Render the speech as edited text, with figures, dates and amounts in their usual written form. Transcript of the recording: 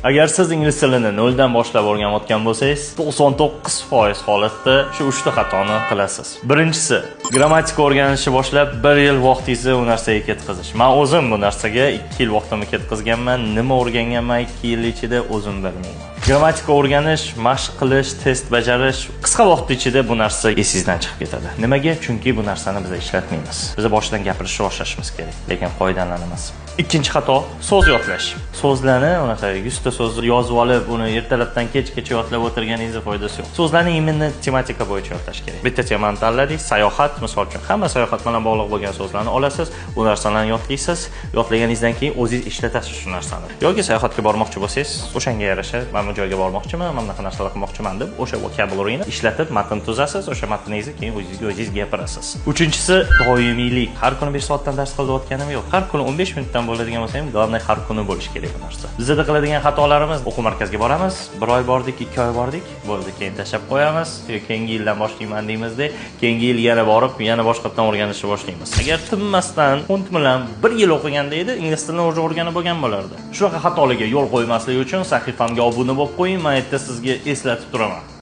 Agar siz ingliz tilini noldan boshlab o'rganayotgan bo'lsangiz, 99% holatda shu 3 ta xatoni qilasiz. Birinchisi, grammatika o'rganishni boshlab 1 yil vaqtingizni u narsaga ketkazish. Men o'zim bu narsaga 2 yil vaqtimni ketkazganman. Nima o'rganganman 2 yil ichida o'zim bilmayman. Grammatika o'rganish, mashq qilish, test bajarish qisqa vaqt ichida bu narsa esingizdan chiqib ketadi. Nimaga? Chunki bu narsani biz ishlatmaymiz. Biz boshdan gapirishni boshlashimiz kerak, lekin qoidalarni emas. Ikkinchi xato so'z yodlash. So'zlarni unaqa 100 ta so'z yozib olib, uni ertalabdan kechgacha yodlab o'tirganingizda foydasi yo'q. So'zlarni imенно tematika bo'yicha yodlash kerak. Bitta temani tanladik, sayohat, misol uchun hamma sayohat bilan bog'liq bo'lgan so'zlarni olasiz, u narsalarni yodlaysiz, yodlaganingizdan keyin o'zingiz ishlatasiz shu narsani. Yoki sayohatga bormoqchi bo'lsangiz, o'shanga yarasha men bu joyga bormoqchiman, mana bunaqa narsalar qilmoqchiman deb o'sha vocabularyni ishlatib matn tuzasiz, o'sha matningizni keyin o'zingiz gapirasiz. Uchinchisi doimiylik. Har kuni 1 soatdan dars qilayotganim yo'q. Har kuni 15 minutdan bo'ladigan bo'lsa ham, globniy har kuni bo'lish kerak bu narsa. Bizda qiladigan xatolarimiz, o'quv markaziga boramiz, 1 oy bordik, 2 oy bordik, bo'ldi, keyin tashlab qo'yamiz, keyingi yildan boshlayman deymizda, keyingi yil yana borib, yana boshqatdan o'rganishni boshlaymiz. Agar tinmasdan punt bilan 1 yil o'qiganda edi, ingliz tilini o'rganib bo'lgan bo'lardi. Shunaqa xatolarga yo'l qo'ymaslik uchun sahifamga obuna bo'lib qo'ying, men sizga eslatib turaman.